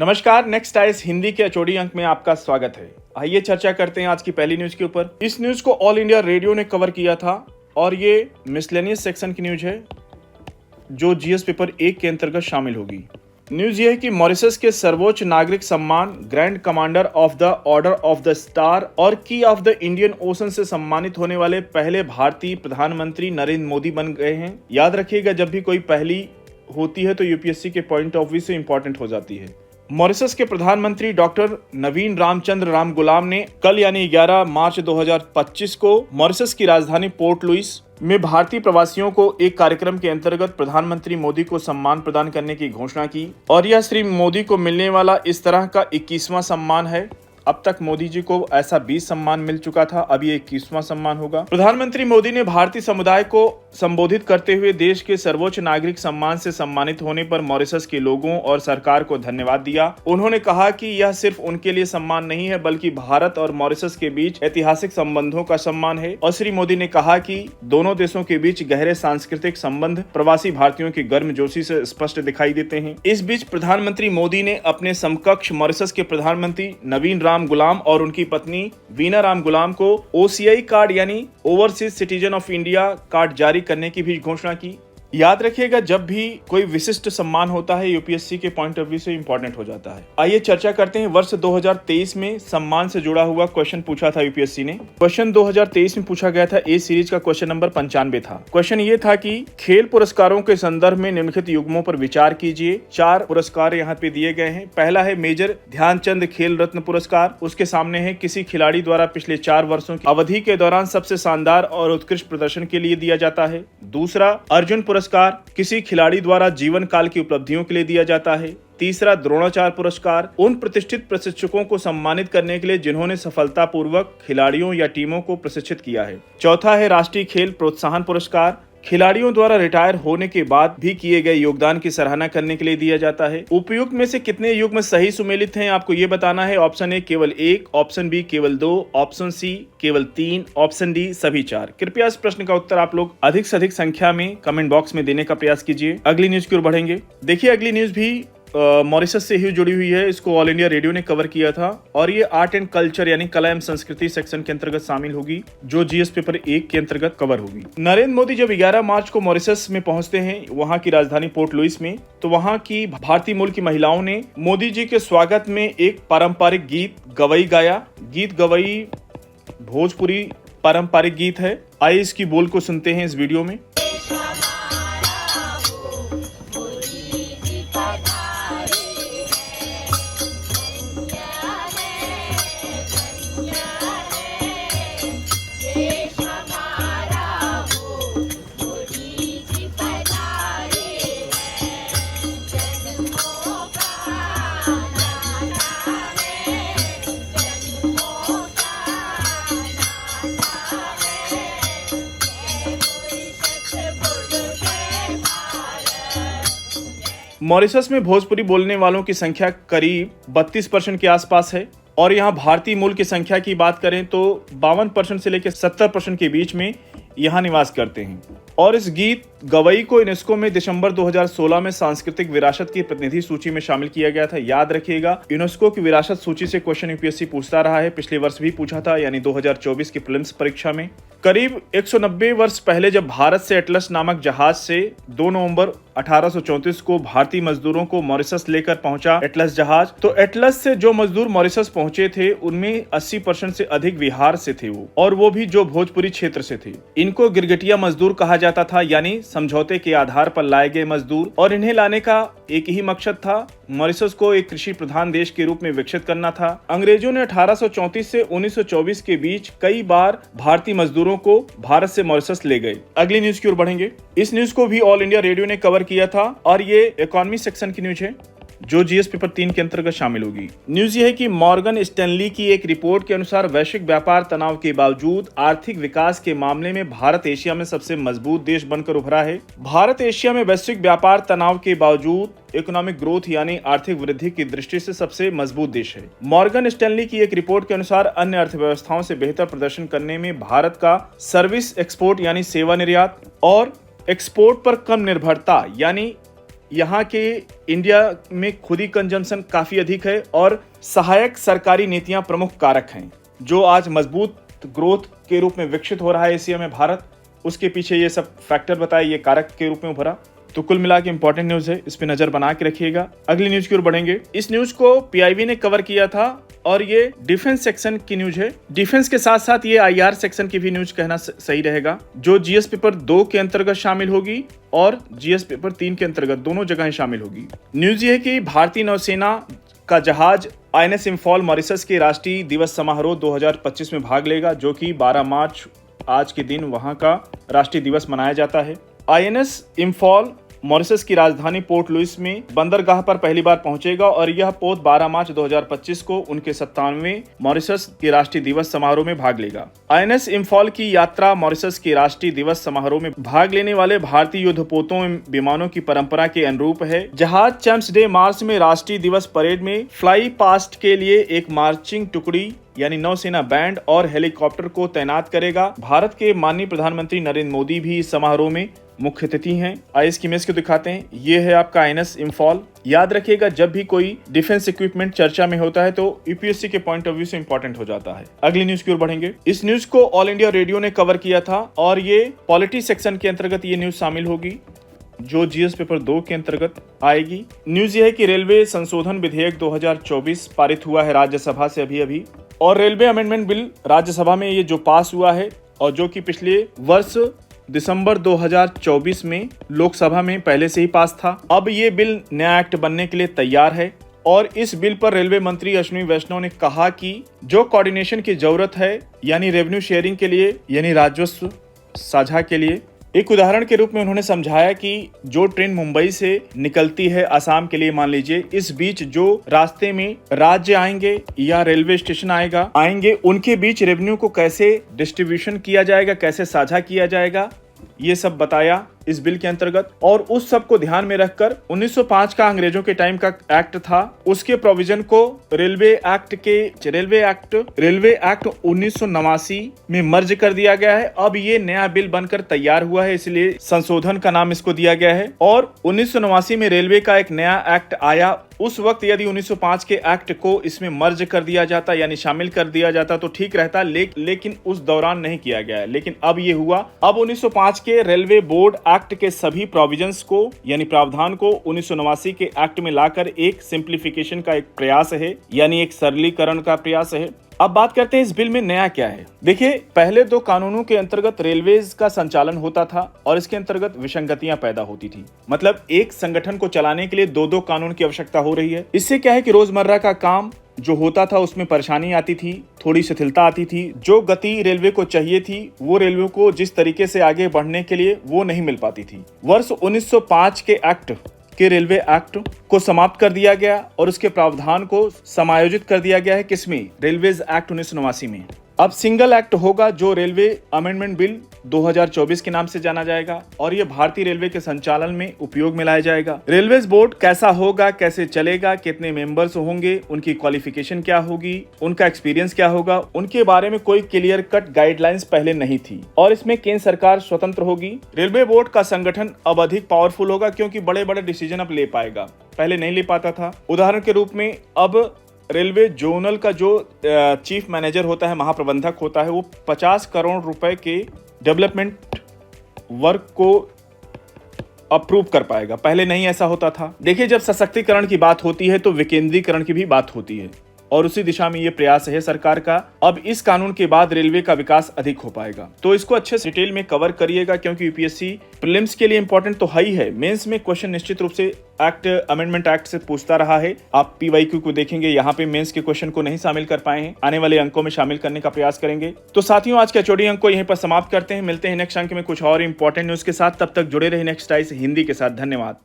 नमस्कार, next eyes Hindi के HOD अंक में आपका स्वागत है। आइए चर्चा करते हैं आज की पहली न्यूज के ऊपर। इस न्यूज को ऑल इंडिया रेडियो ने कवर किया था और ये मिसलेनियस सेक्शन की न्यूज है जो जीएस पेपर 1 के अंतर्गत शामिल होगी। न्यूज ये है कि मॉरिशस के सर्वोच्च नागरिक सम्मान grand commander of the order of the star और की ऑफ द इंडियन ओशन से सम्मानित होने वाले पहले भारतीय प्रधानमंत्री नरेंद्र मोदी बन गए हैं। याद रखिएगा, जब भी कोई पहली होती है तो यूपीएससी के पॉइंट ऑफ व्यू से इंपॉर्टेंट हो जाती है। मॉरिशस के प्रधानमंत्री डॉक्टर नवीन रामचंद्र राम गुलाम ने कल यानी 11 मार्च 2025 को मॉरिशस की राजधानी पोर्ट लुइस में भारतीय प्रवासियों को एक कार्यक्रम के अंतर्गत प्रधानमंत्री मोदी को सम्मान प्रदान करने की घोषणा की और यह श्री मोदी को मिलने वाला इस तरह का 21वां सम्मान है। अब तक मोदी जी को ऐसा 20 सम्मान मिल चुका था, अब ये 21वां सम्मान होगा। प्रधानमंत्री मोदी ने भारतीय समुदाय को संबोधित करते हुए देश के सर्वोच्च नागरिक सम्मान से सम्मानित होने पर मॉरिशस के लोगों और सरकार को धन्यवाद दिया। उन्होंने कहा कि यह सिर्फ उनके लिए सम्मान नहीं है बल्कि भारत और मॉरिशस के बीच ऐतिहासिक संबंधों का सम्मान है। और श्री मोदी ने कहा कि दोनों देशों के बीच गहरे सांस्कृतिक संबंध प्रवासी भारतीयों की गर्मजोशी से स्पष्ट दिखाई देते हैं। इस बीच प्रधानमंत्री मोदी ने अपने समकक्ष मॉरिशस के प्रधानमंत्री नवीन राम गुलाम और उनकी पत्नी वीना राम गुलाम को ओसीआई कार्ड यानी overseas citizen of India card जारी करने की भी घोषणा की। याद रखिएगा, जब भी कोई विशिष्ट सम्मान होता है यूपीएससी के पॉइंट ऑफ व्यू से इंपॉर्टेंट हो जाता है। आइए चर्चा करते हैं। वर्ष 2023 में सम्मान से जुड़ा हुआ क्वेश्चन पूछा था यूपीएससी ने। क्वेश्चन 2023 में पूछा गया था, ए सीरीज का क्वेश्चन नंबर 95 था। क्वेश्चन ये था कि खेल पुरस्कारों के संदर्भ में निम्नलिखित युग्मों पर विचार कीजिए। 4 पुरस्कार यहाँ पे दिए गए हैं। पहला है मेजर ध्यानचंद खेल रत्न पुरस्कार। उसके सामने है किसी खिलाड़ी द्वारा पिछले 4 वर्षों की अवधि के दौरान सबसे शानदार और उत्कृष्ट प्रदर्शन के लिए दिया जाता है। दूसरा अर्जुन पुरस्कार किसी खिलाड़ी द्वारा जीवन काल की उपलब्धियों के लिए दिया जाता है। तीसरा द्रोणाचार्य पुरस्कार उन प्रतिष्ठित प्रशिक्षकों को सम्मानित करने के लिए जिन्होंने सफलतापूर्वक खिलाड़ियों या टीमों को प्रशिक्षित किया है। चौथा है राष्ट्रीय खेल प्रोत्साहन पुरस्कार, खिलाड़ियों द्वारा रिटायर होने के बाद भी किए गए योगदान की सराहना करने के लिए दिया जाता है। उपयुक्त में से कितने युग्म सही सुमेलित हैं आपको ये बताना है। ऑप्शन ए केवल 1, ऑप्शन बी केवल 2, ऑप्शन सी केवल 3, ऑप्शन डी सभी 4। कृपया इस प्रश्न का उत्तर आप लोग अधिक से अधिक संख्या में कमेंट बॉक्स में देने का प्रयास कीजिए। अगली न्यूज की ओर बढ़ेंगे। देखिए, अगली न्यूज भी मॉरिशस से ही जुड़ी हुई है। इसको ऑल इंडिया रेडियो ने कवर किया था और ये आर्ट एंड कल्चर यानी कला एवं संस्कृति सेक्शन के अंतर्गत शामिल होगी जो जीएस पेपर 1 के अंतर्गत कवर होगी। नरेंद्र मोदी जब 11 मार्च को मॉरिशस में पहुंचते हैं, वहां की राजधानी पोर्ट लुइस में, तो वहां की भारतीय मूल की महिलाओं ने मोदी जी के स्वागत में एक पारंपरिक गीत गवई गाया। गीत गवई भोजपुरी पारंपरिक गीत है। आइए इसकी बोल को सुनते हैं इस वीडियो में। मॉरिशस में भोजपुरी बोलने वालों की संख्या करीब 32% के आसपास है और यहाँ भारतीय मूल की संख्या की बात करें तो 52% से लेकर 70% के बीच में यहाँ निवास करते हैं। और इस गीत गवई को यूनेस्को में दिसंबर 2016 में सांस्कृतिक विरासत की प्रतिनिधि सूची में शामिल किया गया था। याद रखिएगा, यूनेस्को की विरासत सूची से क्वेश्चन यूपीएससी पूछता रहा है। पिछले वर्ष भी पूछा था यानी 2024 की प्रीलिम्स परीक्षा में। करीब 190 वर्ष पहले जब भारत से एटलस नामक जहाज से 2 नवंबर 1834 को भारतीय मजदूरों को मॉरिशस लेकर पहुंचा एटलस जहाज, तो एटलस से जो मजदूर मॉरिशस पहुंचे थे उनमें 80% से अधिक बिहार से थे और वो भी जो भोजपुरी क्षेत्र से थे। इनको गिरगिटिया मजदूर कहा जाता था यानी समझौते के आधार पर लाए गए मजदूर। और इन्हें लाने का एक ही मकसद था, मॉरिशस को एक कृषि प्रधान देश के रूप में विकसित करना था। अंग्रेजों ने 1834 से 1924 के बीच कई बार भारतीय मजदूरों को भारत से मॉरिशस ले गए। अगली न्यूज की ओर बढ़ेंगे। इस न्यूज को भी ऑल इंडिया रेडियो ने कवर किया था और ये इकोनॉमी सेक्शन की न्यूज है जो जीएस पेपर 3 के अंतर्गत शामिल होगी। न्यूज ये है कि मॉर्गन स्टैनली की एक रिपोर्ट के अनुसार वैश्विक व्यापार तनाव के बावजूद आर्थिक विकास के मामले में भारत एशिया में सबसे मजबूत देश बनकर उभरा है। भारत एशिया में वैश्विक व्यापार तनाव के बावजूद इकोनॉमिक ग्रोथ यानी आर्थिक वृद्धि की दृष्टि से सबसे मजबूत देश है। मॉर्गन स्टैनली की एक रिपोर्ट के अनुसार अन्य अर्थव्यवस्थाओं से बेहतर प्रदर्शन करने में भारत का सर्विस एक्सपोर्ट यानी सेवा निर्यात और एक्सपोर्ट पर कम निर्भरता यानी यहाँ के इंडिया में खुदी कंजम्पशन काफी अधिक है और सहायक सरकारी नीतियां प्रमुख कारक हैं जो आज मजबूत ग्रोथ के रूप में विकसित हो रहा है एशिया में भारत। उसके पीछे ये सब फैक्टर बताए, ये कारक के रूप में उभरा। तो कुल मिला के इंपॉर्टेंट न्यूज है, इस पे नजर बना के रखिएगा। अगली न्यूज की ओर बढ़ेंगे। इस न्यूज को पीआईबी ने कवर किया था और ये डिफेंस सेक्शन की न्यूज है। डिफेंस के साथ साथ ये आईआर सेक्शन की भी न्यूज कहना सही रहेगा, जो जीएस पेपर 2 के अंतर्गत शामिल होगी और जीएस पेपर 3 के अंतर्गत, दोनों जगह शामिल होगी। न्यूज ये है कि भारतीय नौसेना का जहाज आईएनएस इंफॉल मॉरिशस के राष्ट्रीय दिवस समारोह 2025 में भाग लेगा, जो कि 12 मार्च आज के दिन वहां का राष्ट्रीय दिवस मनाया जाता है। आईएनएस इंफॉल मॉरिशस की राजधानी पोर्ट लुइस में बंदरगाह पर पहली बार पहुंचेगा और यह पोत 12 मार्च 2025 को उनके 97वें मॉरिशस के राष्ट्रीय दिवस समारोह में भाग लेगा। आईएनएस इंफॉल की यात्रा मॉरिशस के राष्ट्रीय दिवस समारोह में भाग लेने वाले भारतीय युद्धपोतों एवं विमानों की परंपरा के अनुरूप है। जहाज चैम्प्स डे मार्च में राष्ट्रीय दिवस परेड में फ्लाई पास्ट के लिए एक मार्चिंग टुकड़ी यानी नौसेना बैंड और हेलीकॉप्टर को तैनात करेगा। भारत के माननीय प्रधानमंत्री नरेंद्र मोदी भी इस समारोह में मुख्य अतिथि हैं। आइए इसकी इमेज को दिखाते हैं। ये है आपका आईएनएस इंफॉल। याद रखिएगा, जब भी कोई डिफेंस इक्विपमेंट चर्चा में होता है तो यूपीएससी के पॉइंट ऑफ व्यू से इंपॉर्टेंट हो जाता है। अगली न्यूज की ओर बढ़ेंगे। इस न्यूज को ऑल इंडिया रेडियो ने कवर किया था और ये पॉलिटी सेक्शन के अंतर्गत ये न्यूज शामिल होगी, जो जीएस पेपर 2 के अंतर्गत आएगी। न्यूज ये है कि रेलवे संशोधन विधेयक 2024 पारित हुआ है राज्यसभा से अभी और रेलवे अमेंडमेंट बिल राज्यसभा में ये जो पास हुआ है और जो कि पिछले वर्ष दिसंबर 2024 में लोकसभा में पहले से ही पास था। अब ये बिल नया एक्ट बनने के लिए तैयार है और इस बिल पर रेलवे मंत्री अश्विनी वैष्णव ने कहा कि जो कोऑर्डिनेशन की जरूरत है, यानी रेवेन्यू शेयरिंग के लिए, यानी राजस्व साझा के लिए, एक उदाहरण के रूप में उन्होंने समझाया कि जो ट्रेन मुंबई से निकलती है असम के लिए, मान लीजिए, इस बीच जो रास्ते में राज्य आएंगे या रेलवे स्टेशन आएंगे, उनके बीच रेवेन्यू को कैसे डिस्ट्रीब्यूशन किया जाएगा, कैसे साझा किया जाएगा, ये सब बताया इस बिल के अंतर्गत। और उस सब को ध्यान में रखकर 1905 का अंग्रेजों के टाइम का एक्ट था, उसके प्रोविजन को रेलवे एक्ट 1989 में मर्ज कर दिया गया है। अब ये नया बिल बनकर तैयार हुआ है, इसलिए संशोधन का नाम इसको दिया गया है। और 1989 में रेलवे का एक नया एक्ट आया। उस वक्त यदि 1905 के एक्ट को इसमें मर्ज कर दिया जाता, यानी शामिल कर दिया जाता, तो ठीक रहता, लेकिन उस दौरान नहीं किया गया है। लेकिन अब ये हुआ। अब 1905 के रेलवे बोर्ड एक्ट के सभी प्रोविजंस को, यानी प्रावधान को 1989 के एक्ट में लाकर एक सिंप्लीफिकेशन का एक प्रयास है, यानी एक सरलीकरण का प्रयास है। अब बात करते हैं इस बिल में नया क्या है। देखिए, पहले 2 कानूनों के अंतर्गत रेलवेज का संचालन होता था और इसके अंतर्गत विसंगतियां पैदा होती थी। मतलब एक संगठन को चलाने के लिए 2 कानून की आवश्यकता हो रही है। इससे क्या है कि रोजमर्रा का काम जो होता था उसमें परेशानी आती थी, थोड़ी शिथिलता आती थी। जो गति रेलवे को चाहिए थी, वो रेलवे को जिस तरीके से आगे बढ़ने के लिए वो नहीं मिल पाती थी। वर्ष 1905 के एक्ट के रेलवे एक्ट को समाप्त कर दिया गया और उसके प्रावधान को समायोजित कर दिया गया है किसमें? रेलवेज एक्ट 1989 में। अब सिंगल एक्ट होगा जो रेलवे अमेंडमेंट बिल 2024 के नाम से जाना जाएगा और ये भारतीय रेलवे के संचालन में उपयोग में लाया जाएगा। रेलवेज बोर्ड कैसा होगा, कैसे चलेगा, कितने मेंबर्स होंगे, उनकी क्वालिफिकेशन क्या होगी, उनका एक्सपीरियंस क्या होगा, उनके बारे में कोई क्लियर कट गाइडलाइंस पहले नहीं थी और इसमें केंद्र सरकार स्वतंत्र होगी। रेलवे बोर्ड का संगठन अब अधिक पावरफुल होगा क्योंकि बड़े बड़े डिसीजन अब ले पाएगा, पहले नहीं ले पाता था। उदाहरण के रूप में अब रेलवे जोनल का जो चीफ मैनेजर होता है, महाप्रबंधक होता है, वो 50 करोड़ रुपए के डेवलपमेंट वर्क को अप्रूव कर पाएगा। पहले नहीं ऐसा होता था। देखिए, जब सशक्तिकरण की बात होती है तो विकेंद्रीकरण की भी बात होती है और उसी दिशा में ये प्रयास है सरकार का। अब इस कानून के बाद रेलवे का विकास अधिक हो पाएगा, तो इसको अच्छे से डिटेल में कवर करिएगा क्योंकि यूपीएससी प्रीलिम्स के लिए इंपॉर्टेंट तो है ही है, मेंस में क्वेश्चन निश्चित रूप से एक्ट अमेंडमेंट एक्ट से पूछता रहा है। आप पीवाईक्यू को देखेंगे, यहाँ पे मेंस के क्वेश्चन को नहीं शामिल कर पाए हैं, आने वाले अंकों में शामिल करने का प्रयास करेंगे। तो साथियों, आज के HOD अंक को यहीं पर समाप्त करते हैं। मिलते हैं नेक्स्ट अंक में कुछ और इंपॉर्टेंट न्यूज के साथ। तब तक जुड़े रहे नेक्स्ट आइस हिंदी के साथ। धन्यवाद।